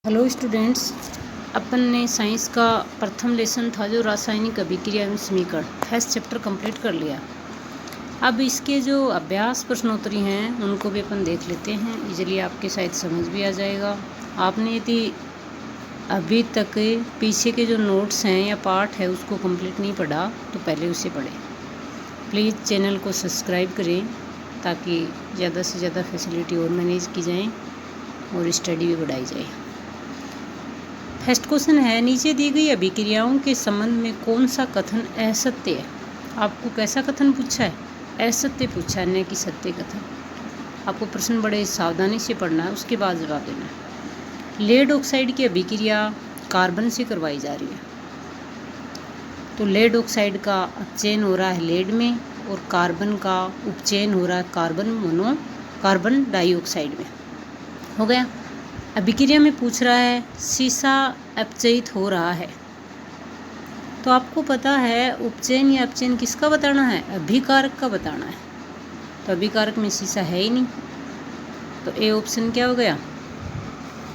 Hello students, अपन ने science का प्रथम लेसन था जो रासायनिक अभिक्रिया एवं समीकरण फर्स्ट चैप्टर कंप्लीट कर लिया। अब इसके जो अभ्यास प्रश्नोत्तरी हैं उनको भी अपन देख लेते हैं, इजीली आपके शायद समझ भी आ जाएगा। आपने यदि अभी तक पीछे के जो नोट्स हैं या पार्ट है उसको कंप्लीट नहीं पढ़ा तो पहले उसे पढ़ें। प्लीज़ चैनल को सब्सक्राइब करें ताकि ज़्यादा से ज़्यादा फैसिलिटी और मैनेज की जाए और स्टडी भी बढ़ाई जाए। फर्स्ट क्वेश्चन है, नीचे दी गई अभिक्रियाओं के संबंध में कौन सा कथन असत्य है। आपको कैसा कथन पूछा है? असत्य पूछा है, न कि सत्य कथन। आपको प्रश्न बड़े सावधानी से पढ़ना है, उसके बाद जवाब देना है। लेड ऑक्साइड की अभिक्रिया कार्बन से करवाई जा रही है, तो लेड ऑक्साइड का अपचयन हो रहा है लेड में और कार्बन का उपचयन हो रहा है कार्बन डाइऑक्साइड में। हो गया। अभिक्रिया में पूछ रहा है सीसा अपचयित हो रहा है, तो आपको पता है उपचयन या अपचयन किसका बताना है? अभिकारक का बताना है। तो अभिकारक में सीसा है ही नहीं, तो ए ऑप्शन क्या हो गया?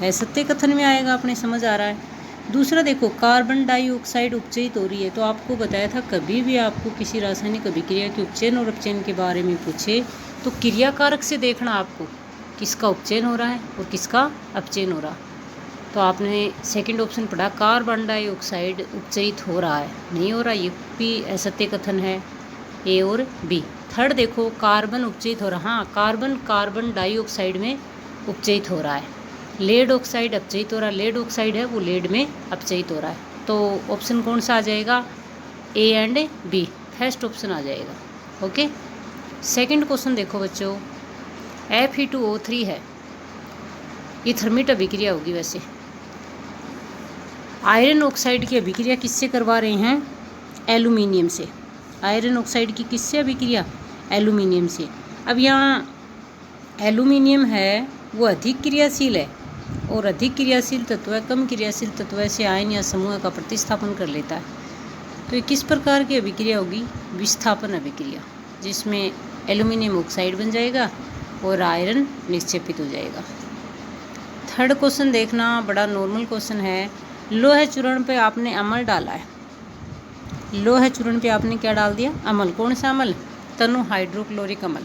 असत्य कथन में आएगा। अपने समझ आ रहा है। दूसरा देखो, कार्बन डाइऑक्साइड उपचयित हो रही है, तो आपको बताया था कभी भी आपको किसी रासायनिक अभिक्रिया के उपचयन और अपचयन के बारे में पूछे तो क्रियाकारक से देखना आपको किसका उपचयन हो रहा है और किसका अपचयन हो रहा। तो आपने सेकंड ऑप्शन पढ़ा, कार्बन डाइऑक्साइड उपचयित हो रहा है, नहीं हो रहा, ये भी असत्य कथन है, ए और बी। थर्ड देखो, कार्बन उपचयित हो रहा, हाँ कार्बन डाइऑक्साइड में उपचयित हो रहा है। लेड ऑक्साइड अपचयित हो रहा है, लेड ऑक्साइड है वो लेड में अपचयित हो रहा है। तो ऑप्शन कौन सा आ जाएगा? A and B, first option आ जाएगा। ओके। सेकंड क्वेश्चन देखो बच्चों, Fe2O3 है, ये थर्मिट अभिक्रिया होगी। वैसे आयरन ऑक्साइड की अभिक्रिया किससे करवा रहे हैं? एल्यूमिनियम से। आयरन ऑक्साइड की किससे अभिक्रिया? एल्यूमिनियम से। अब यहाँ एल्यूमिनियम है वो अधिक क्रियाशील है, और अधिक क्रियाशील तत्व कम क्रियाशील तत्व से आयन या समूह का प्रतिस्थापन कर लेता है। तो ये किस प्रकार की अभिक्रिया होगी? विस्थापन अभिक्रिया, जिसमें एल्यूमिनियम ऑक्साइड बन जाएगा और आयरन निक्षेपित हो जाएगा। थर्ड क्वेश्चन देखना, बड़ा नॉर्मल क्वेश्चन है। लोह चूर्ण पे आपने अम्ल डाला है, लोह चूर्ण पे आपने क्या डाल दिया? अम्ल। कौन सा अम्ल? तनु हाइड्रोक्लोरिक अम्ल।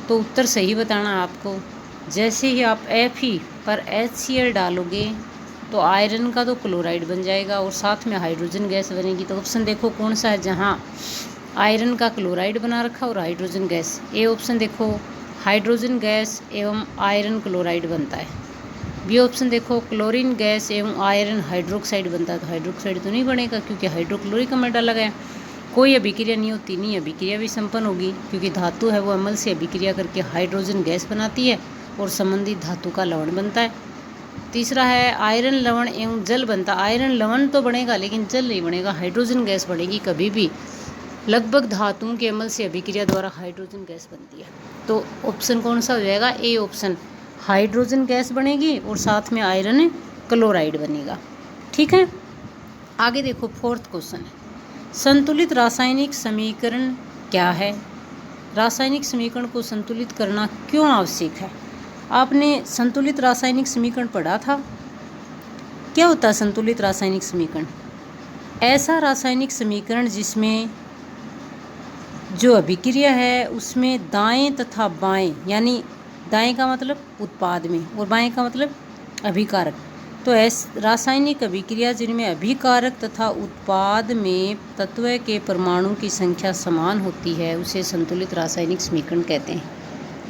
तो उत्तर सही बताना आपको। जैसे ही आप Fe पर HCl डालोगे तो आयरन का तो क्लोराइड बन जाएगा और साथ में हाइड्रोजन गैस बनेगी। तो ऑप्शन देखो कौन सा है जहाँ आयरन का क्लोराइड बना रखा और हाइड्रोजन गैस। ए ऑप्शन देखो, हाइड्रोजन गैस एवं आयरन क्लोराइड बनता है। बी ऑप्शन देखो, क्लोरीन गैस एवं आयरन हाइड्रोक्साइड बनता है। तो हाइड्रोक्साइड तो नहीं बनेगा क्योंकि हाइड्रोक्लोरिक अम्ल डाला गया। कोई अभिक्रिया नहीं होती, नहीं अभिक्रिया भी संपन्न होगी क्योंकि धातु है वो अम्ल से अभिक्रिया करके हाइड्रोजन गैस बनाती है और संबंधित धातु का लवण बनता है। तीसरा है आयरन लवण एवं जल बनता। आयरन लवण तो बनेगा लेकिन जल नहीं बनेगा, हाइड्रोजन गैस बनेगी कभी भी। लगभग धातुओं के अम्ल से अभिक्रिया द्वारा हाइड्रोजन गैस बनती है। तो ऑप्शन कौन सा हो जाएगा? ए ऑप्शन, हाइड्रोजन गैस बनेगी और साथ में आयरन क्लोराइड बनेगा। ठीक है। आगे देखो, फोर्थ क्वेश्चन है, संतुलित रासायनिक समीकरण क्या है? रासायनिक समीकरण को संतुलित करना क्यों आवश्यक है? आपने संतुलित रासायनिक समीकरण पढ़ा था। क्या होता है संतुलित रासायनिक समीकरण? ऐसा रासायनिक समीकरण जिसमें जो अभिक्रिया है उसमें दाएं तथा बाएं, यानी दाएं का मतलब उत्पाद में और बाएं का मतलब अभिकारक। तो रासायनिक अभिक्रिया जिनमें अभिकारक तथा उत्पाद में तत्व के परमाणु की संख्या समान होती है उसे संतुलित रासायनिक समीकरण कहते हैं।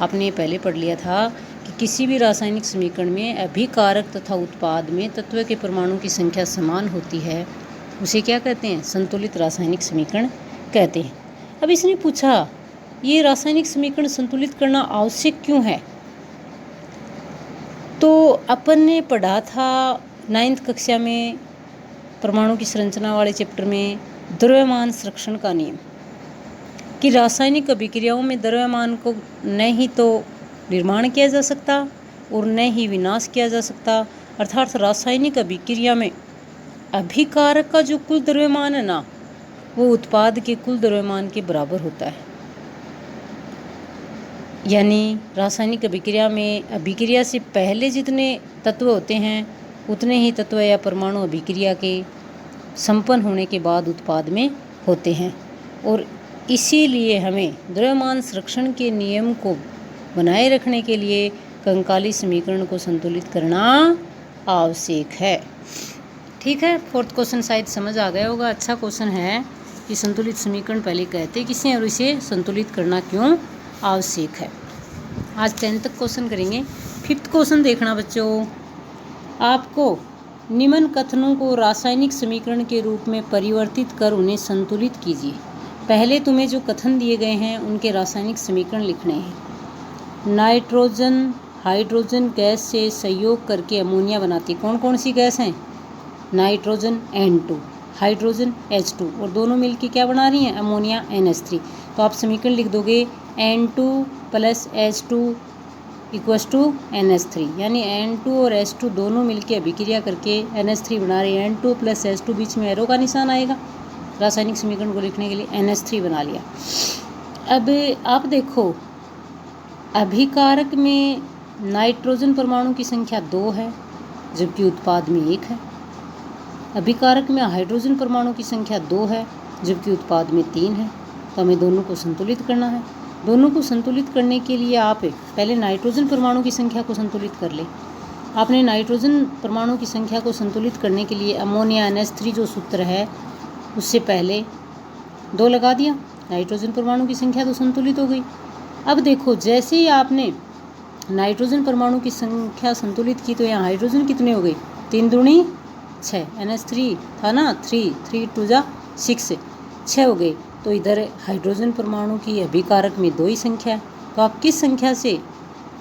आपने पहले पढ़ लिया था कि किसी भी रासायनिक समीकरण में अभिकारक तथा उत्पाद में तत्व के परमाणु की संख्या समान होती है उसे क्या कहते हैं? संतुलित रासायनिक समीकरण कहते हैं। अब इसने पूछा ये रासायनिक समीकरण संतुलित करना आवश्यक क्यों है? तो अपन ने पढ़ा था 9th कक्षा में परमाणु की संरचना वाले चैप्टर में द्रव्यमान संरक्षण का नियम, कि रासायनिक अभिक्रियाओं में द्रव्यमान को न ही तो निर्माण किया जा सकता और न ही विनाश किया जा सकता। अर्थात रासायनिक अभिक्रिया में अभिकारक का जो कुल द्रव्यमान है ना, वो उत्पाद के कुल द्रव्यमान के बराबर होता है। यानी रासायनिक अभिक्रिया में अभिक्रिया से पहले जितने तत्व होते हैं उतने ही तत्व या परमाणु अभिक्रिया के संपन्न होने के बाद उत्पाद में होते हैं। और इसीलिए हमें द्रव्यमान संरक्षण के नियम को बनाए रखने के लिए कंकाली समीकरण को संतुलित करना आवश्यक है। ठीक है, फोर्थ क्वेश्चन शायद समझ आ गया होगा। अच्छा क्वेश्चन है कि संतुलित समीकरण पहले कहते किसे हैं और इसे संतुलित करना क्यों आवश्यक है। आज 10 तक क्वेश्चन करेंगे। फिफ्थ क्वेश्चन देखना बच्चों, आपको निम्न कथनों को रासायनिक समीकरण के रूप में परिवर्तित कर उन्हें संतुलित कीजिए। पहले तुम्हें जो कथन दिए गए हैं उनके रासायनिक समीकरण लिखने हैं। नाइट्रोजन हाइड्रोजन गैस से संयोग करके अमोनिया बनाती। कौन कौन सी गैस हैं? नाइट्रोजन N2, हाइड्रोजन H2 और दोनों मिलकर क्या बना रही हैं? Ammonia NH3। तो आप समीकरण लिख दोगे N2 + H2 = NH3, यानी N2 और H2 दोनों मिलकर अभिक्रिया करके NH3 बना रही है। N2 + H2 बीच में एरो का निशान आएगा। रासायनिक समीकरण को लिखने के लिए NH3 बना लिया। अब आप देखो, अभिकारक में नाइट्रोजन परमाणु की संख्या 2 है जबकि उत्पाद में 1 है। अभिकारक में हाइड्रोजन परमाणु की संख्या 2 है जबकि उत्पाद में 3 है। तो हमें दोनों को संतुलित करना है। दोनों को संतुलित करने के लिए आप पहले नाइट्रोजन परमाणु की संख्या को संतुलित कर ले। आपने नाइट्रोजन परमाणु की संख्या को संतुलित करने के लिए अमोनिया NH3 जो सूत्र है उससे पहले 2 लगा दिया। नाइट्रोजन परमाणु की संख्या तो संतुलित हो गई। अब देखो, जैसे ही आपने नाइट्रोजन परमाणु की संख्या संतुलित की तो यहाँ हाइड्रोजन कितने हो गए? 3 दूनी 6, NH3 था ना, 3 2 जा 6, 6 हो गए। तो इधर हाइड्रोजन परमाणु की अभिकारक में 2 ही संख्या है। तो आप किस संख्या से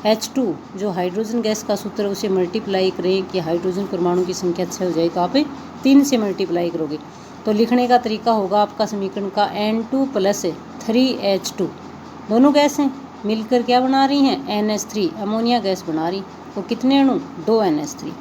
H2 जो हाइड्रोजन गैस का सूत्र है उसे मल्टीप्लाई करें कि हाइड्रोजन परमाणु की संख्या 6 हो जाए, तो आप 3 से मल्टीप्लाई करोगे। तो लिखने का तरीका होगा आपका समीकरण का N2 + 3H2, दोनों गैस हैं मिलकर क्या बना रही हैं? NH3, अमोनिया गैस बना रही। तो कितने अणु? 2 NH3।